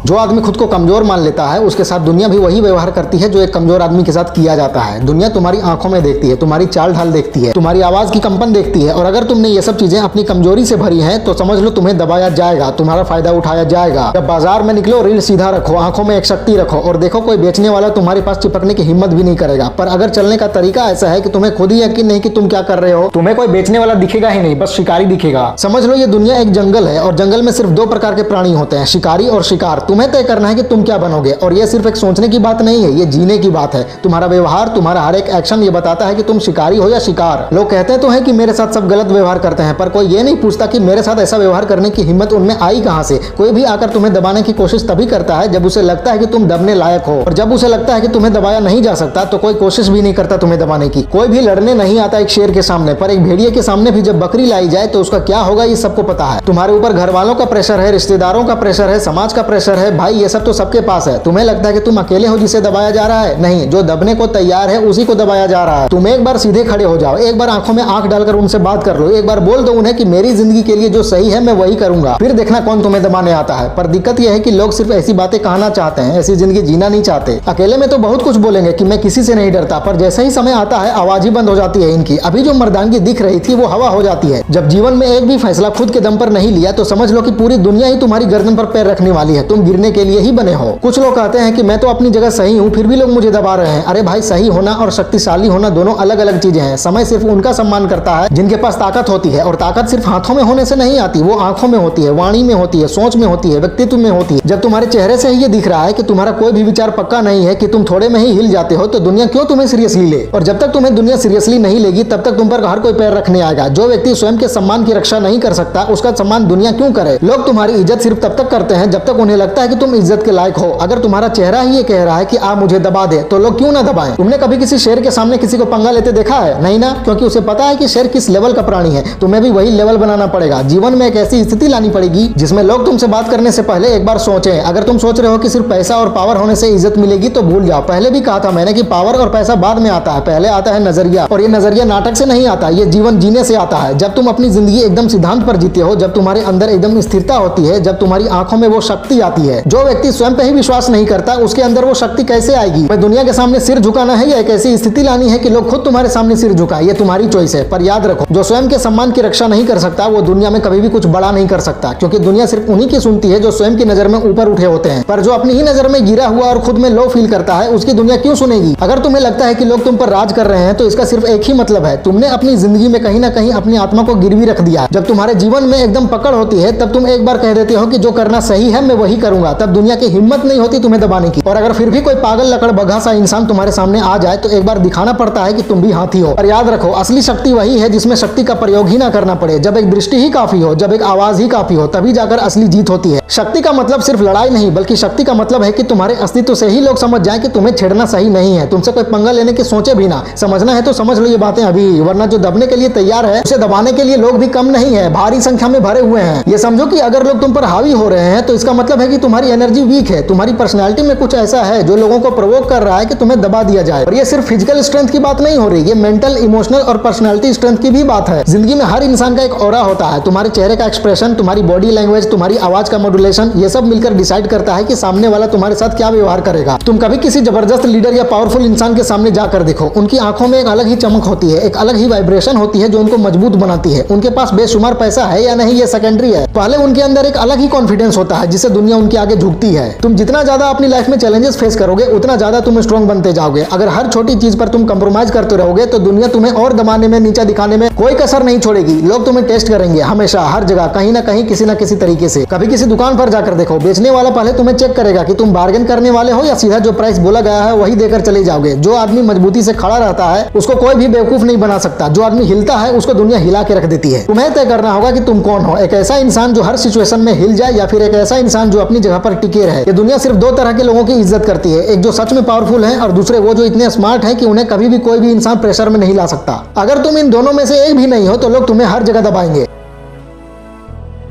जो आदमी खुद को कमजोर मान लेता है उसके साथ दुनिया भी वही व्यवहार करती है जो एक कमजोर आदमी के साथ किया जाता है। दुनिया तुम्हारी आंखों में देखती है, तुम्हारी चाल ढाल देखती है, तुम्हारी आवाज की कंपन देखती है, और अगर तुमने ये सब चीजें अपनी कमजोरी से भरी हैं तो समझ लो तुम्हें दबाया जाएगा, तुम्हारा फायदा उठाया जाएगा। जब बाजार में निकलो रील सीधा रखो, आंखों में एक शक्ति रखो, और देखो कोई बेचने वाला तुम्हारे पास चिपकने की हिम्मत भी नहीं करेगा। पर अगर चलने का तरीका ऐसा है कि तुम्हें खुद ही यकीन नहीं कि तुम क्या कर रहे हो, तुम्हें कोई बेचने वाला दिखेगा ही नहीं, बस शिकारी दिखेगा। समझ लो ये दुनिया एक जंगल है और जंगल में सिर्फ दो प्रकार के प्राणी होते हैं, शिकारी और शिकार। तुम्हें तय करना है कि तुम क्या बनोगे, और ये सिर्फ एक सोचने की बात नहीं है, ये जीने की बात है। तुम्हारा व्यवहार, तुम्हारा हर एक एक्शन ये बताता है कि तुम शिकारी हो या शिकार। लोग कहते तो हैं कि मेरे साथ सब गलत व्यवहार करते हैं, पर कोई ये नहीं पूछता कि मेरे साथ ऐसा व्यवहार करने की हिम्मत उनमें आई कहां से। कोई भी आकर तुम्हें दबाने की कोशिश तभी करता है जब उसे लगता है कि तुम दबने लायक हो, और जब उसे लगता है कि तुम्हें दबाया नहीं जा सकता तो कोई कोशिश भी नहीं करता तुम्हें दबाने की। कोई भी लड़ने नहीं आता एक शेर के सामने, पर एक भेड़िए के सामने भी जब बकरी लाई जाए तो उसका क्या होगा ये सबको पता है। तुम्हारे ऊपर घर वालों का प्रेशर है, रिश्तेदारों का प्रेशर है, समाज का प्रेशर है, भाई ये सब तो सबके पास है। तुम्हें लगता है कि तुम अकेले हो जिसे दबाया जा रहा है, नहीं, जो दबने को तैयार है उसी को दबाया जा रहा है। तुम एक बार सीधे खड़े हो जाओ, एक बार आंखों में आंख डालकर उनसे बात कर लो, एक बार बोल दो उन्हें कि मेरी जिंदगी के लिए जो सही है मैं वही करूंगा, फिर देखना कौन तुम्हें दबाने आता है। पर दिक्कत यह है कि लोग सिर्फ ऐसी बातें कहना चाहते हैं, ऐसी जिंदगी जीना नहीं चाहते। अकेले में तो बहुत कुछ बोलेंगे कि मैं किसी से नहीं डरता, पर जैसे ही समय आता है आवाज ही बंद हो जाती है इनकी। अभी जो मर्दानगी दिख रही थी वो हवा हो जाती है। जब जीवन में एक भी फैसला खुद के दम पर नहीं लिया तो समझ लो कि पूरी दुनिया ही तुम्हारी गर्दन पर पैर रखने वाली है, तुम गिरने के लिए ही बने हो। कुछ लोग कहते हैं कि मैं तो अपनी जगह सही हूँ फिर भी लोग मुझे दबा रहे हैं। अरे भाई, सही होना और शक्तिशाली होना दोनों अलग अलग चीजें हैं। समय सिर्फ उनका सम्मान करता है जिनके पास ताकत होती है, और ताकत सिर्फ हाथों में होने से नहीं आती, वो आंखों में होती है, वाणी में होती है, सोच में होती है, व्यक्तित्व में होती है। जब तुम्हारे चेहरे से ही ये दिख रहा है कि तुम्हारा कोई भी विचार पक्का नहीं है, कि तुम थोड़े में ही हिल जाते हो, तो दुनिया क्यों तुम्हें सीरियसली ले। और जब तक तुम्हें दुनिया सीरियसली नहीं लेगी तब तक तुम पर हर कोई पैर रखने आएगा। जो व्यक्ति स्वयं के सम्मान की रक्षा नहीं कर सकता उसका सम्मान दुनिया क्यों करे। लोग तुम्हारी इज्जत सिर्फ तब तक करते हैं जब तक उन्हें लगता है कि तुम इज्जत के लायक हो। अगर तुम्हारा चेहरा ही ये कह रहा है कि आप मुझे दबा दे तो लोग क्यों ना दबाएं। तुमने कभी किसी शेर के सामने किसी को पंगा लेते देखा है? नहीं ना, क्योंकि उसे पता है कि शेर किस लेवल का प्राणी है। तुम्हें भी वही लेवल बनाना पड़ेगा। जीवन में एक ऐसी स्थिति लानी पड़ेगी जिसमें लोग तुमसे बात करने से पहले एक बार सोचें। अगर तुम सोच रहे हो कि सिर्फ पैसा और पावर होने से इज्जत मिलेगी तो भूल जाओ। पहले भी कहा था मैंने कि पावर और पैसा बाद में आता है, पहले आता है नजरिया, और ये नजरिया नाटक से नहीं आता, ये जीवन जीने से आता है। जब तुम अपनी जिंदगी एकदम सिद्धांत पर जीते हो, जब तुम्हारे अंदर एकदम स्थिरता होती है, जब तुम्हारी आंखों में वो शक्ति आती है। जो व्यक्ति स्वयं पे ही विश्वास नहीं करता उसके अंदर वो शक्ति कैसे आएगी। मैं दुनिया के सामने सिर झुकाना है या एक ऐसी स्थिति लानी है कि लोग खुद तुम्हारे सामने सिर झुकाए, ये तुम्हारी चॉइस है। पर याद रखो, जो स्वयं के सम्मान की रक्षा नहीं कर सकता वो दुनिया में कभी भी कुछ बड़ा नहीं कर सकता, क्योंकि दुनिया सिर्फ उन्हीं की सुनती है जो स्वयं की नजर में ऊपर उठे होते हैं। पर जो अपनी ही नजर में गिरा हुआ और खुद में लो फील करता है उसकी दुनिया क्यों सुनेगी। अगर तुम्हें लगता है कि लोग तुम पर राज कर रहे हैं तो इसका सिर्फ एक ही मतलब है, तुमने अपनी जिंदगी में कहीं ना कहीं अपनी आत्मा को गिरवी रख दिया। जब तुम्हारे जीवन में एकदम पकड़ होती है तब तुम एक बार कह देते हो कि जो करना सही है मैं वही करूंगा, तब दुनिया की हिम्मत नहीं होती तुम्हें दबाने की। और अगर फिर भी कोई पागल लकड़ बघा सा इंसान तुम्हारे सामने आ जाए तो एक बार दिखाना पड़ता है कि तुम भी हाथी हो। और याद रखो, असली शक्ति वही है जिसमें शक्ति का प्रयोग ही ना करना पड़े। जब एक दृष्टि ही काफी हो, जब एक आवाज ही काफी हो, तभी जाकर असली जीत होती है। शक्ति का मतलब सिर्फ लड़ाई नहीं, बल्कि शक्ति का मतलब है कि तुम्हारे अस्तित्व से ही लोग समझ जाएं कि तुम्हें छेड़ना सही नहीं है, तुमसे कोई पंगा लेने की सोचे भी ना। समझना है तो समझ लो ये बातें अभी, वरना जो दबने के लिए तैयार है उसे दबाने के लिए लोग भी कम नहीं है, भारी संख्या में भरे हुए हैं। ये समझो कि अगर लोग तुम पर हावी हो रहे हैं तो इसका मतलब है कि तुम्हारी एनर्जी वीक है, तुम्हारी पर्सनैलिटी में कुछ ऐसा है जो लोगों को प्रोवोक कर रहा है कि तुम्हें दबा दिया जाए। और ये सिर्फ फिजिकल स्ट्रेंथ की बात नहीं हो रही, ये मेंटल, इमोशनल और पर्सनैलिटी स्ट्रेंथ की भी बात है। जिंदगी में हर इंसान का एक ऑरा होता है, तुम्हारे चेहरे का एक्सप्रेशन, तुम्हारी बॉडी लैंग्वेज, तुम्हारी आवाज का मॉड्यूलेशन, ये सब मिलकर डिसाइड करता है कि सामने वाला तुम्हारे साथ क्या व्यवहार करेगा। तुम कभी किसी जबरदस्त लीडर या पावरफुल इंसान के सामने जाकर देखो, उनकी आंखों में एक अलग ही चमक होती है, एक अलग ही वाइब्रेशन होती है जो उनको मजबूत बनाती है। उनके पास बेशुमार पैसा है या नहीं ये सेकेंडरी है, पहले उनके अंदर एक अलग ही कॉन्फिडेंस होता है जिससे दुनिया उनके आगे झुकती है। तुम जितना ज्यादा अपनी लाइफ में चैलेंजेस फेस करोगे उतना ज्यादा तुम स्ट्रॉन्ग बनते जाओगे। अगर हर छोटी चीज पर तुम कंप्रोमाइज करते रहोगे तो दुनिया तुम्हें और दबाने में, नीचा दिखाने में कोई कसर नहीं छोड़ेगी। लोग तुम्हें टेस्ट करेंगे हमेशा, हर जगह, कहीं ना कहीं, किसी ना किसी तरीके से। कभी किसी दुकान पर जाकर देखो, बेचने वाला पहले तुम्हें चेक करेगा कि तुम बार्गेन करने वाले हो या सीधा जो प्राइस बोला गया है वही देकर चले जाओगे। जो आदमी मजबूती से खड़ा रहता है उसको कोई भी बेवकूफ नहीं बना सकता, जो आदमी हिलता है उसको दुनिया हिला के रख देती है। तुम्हें तय करना होगा कि तुम कौन हो, एक ऐसा इंसान जो हर सिचुएशन में हिल जाए या फिर एक ऐसा इंसान जो अपनी जगह पर टिके रहे। ये दुनिया सिर्फ दो तरह के लोगों की इज्जत करती है, एक जो सच में पावरफुल है और दूसरे वो जो इतने स्मार्ट है कि उन्हें कभी भी कोई भी इंसान प्रेशर में नहीं ला सकता। अगर तुम इन दोनों में से एक भी नहीं हो तो लोग तुम्हें हर जगह दबाएंगे।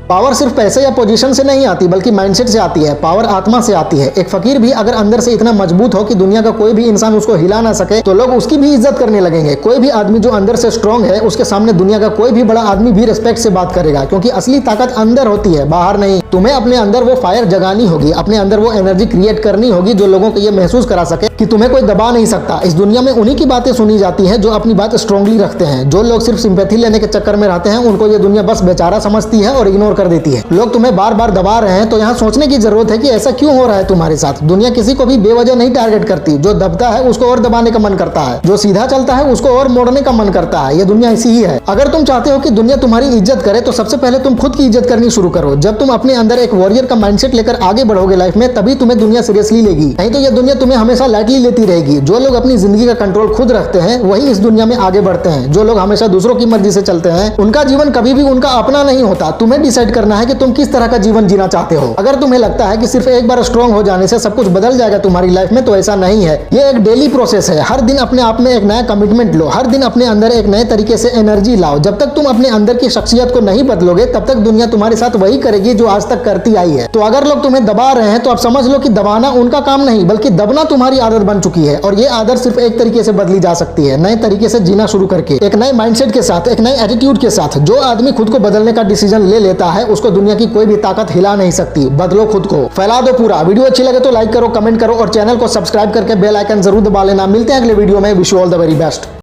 पावर सिर्फ पैसे या पोजीशन से नहीं आती बल्कि माइंडसेट से आती है। पावर आत्मा से आती है। एक फकीर भी अगर अंदर से इतना मजबूत हो कि दुनिया का कोई भी इंसान उसको हिला ना सके तो लोग उसकी भी इज्जत करने लगेंगे। कोई भी आदमी जो अंदर से स्ट्रांग है उसके सामने दुनिया का कोई भी बड़ा आदमी भी रिस्पेक्ट से बात करेगा, क्योंकि असली ताकत अंदर होती है, बाहर नहीं। तुम्हें अपने अंदर वो फायर जगानी होगी, अपने अंदर वो एनर्जी क्रिएट करनी होगी जो लोगों को ये महसूस करा सके कि तुम्हें कोई दबा नहीं सकता। इस दुनिया में उन्हीं की बातें सुनी जाती हैं जो अपनी बात स्ट्रांगली रखते हैं। जो लोग सिर्फ सिंपैथी लेने के चक्कर में रहते हैं, उनको ये दुनिया बस बेचारा समझती है और इग्नोर कर देती है। लोग तुम्हें बार बार दबा रहे हैं तो यहाँ सोचने की जरूरत है कि ऐसा क्यों हो रहा है तुम्हारे साथ। दुनिया किसी को भी बेवजह नहीं टारगेट करती। जो दबता है उसको और दबाने का मन करता है, जो सीधा चलता है उसको और मोड़ने का मन करता है। ये दुनिया ऐसी ही है। अगर तुम चाहते हो कि दुनिया तुम्हारी इज्जत करे तो सबसे पहले तुम खुद की इज्जत करनी शुरू करो। जब तुम अपने अंदर एक वॉरियर का माइंडसेट लेकर आगे बढ़ोगे लाइफ में, तभी तुम्हें दुनिया सीरियसली लेगी। नहीं तो ये दुनिया तुम्हें हमेशा लाइटली लेती रहेगी। जो लोग अपनी जिंदगी का कंट्रोल खुद रखते हैं वही इस दुनिया में आगे बढ़ते हैं। जो लोग हमेशा दूसरों की मर्जी से चलते हैं उनका जीवन कभी भी उनका अपना नहीं होता। तुम्हें डिसाइड करना है कि तुम किस तरह का जीवन जीना चाहते हो। अगर तुम्हें लगता है कि सिर्फ एक बार स्ट्रांग हो जाने से सब कुछ बदल जाएगा तुम्हारी लाइफ में, तो ऐसा नहीं है। ये एक डेली प्रोसेस है। हर दिन अपने आप में एक नया कमिटमेंट लो, हर दिन अपने अंदर एक नए तरीके से एनर्जी लाओ। जब तक तुम अपने अंदर की शख्सियत को नहीं बदलोगे तब तक दुनिया तुम्हारे साथ वही करेगी जो आज तक करती आई है। तो अगर लोग तुम्हें दबा रहे हैं तो आप समझ लो कि दबाना उनका काम नहीं बल्कि दबना तुम्हारी आदत बन चुकी है। और ये आदत सिर्फ एक तरीके से बदली जा सकती है, नए तरीके से जीना शुरू करके, एक नए माइंडसेट के साथ, एक नए एटीट्यूड के साथ। जो आदमी खुद को बदलने का डिसीजन ले लेता है उसको दुनिया की कोई भी ताकत हिला नहीं सकती। बदलो खुद को, फैला दो पूरा। वीडियो अच्छी लगे तो लाइक करो, कमेंट करो और चैनल को सब्सक्राइब करके बेल आइकन जरूर दबा लेना। मिलते हैं अगले वीडियो में। Wish you all the very best.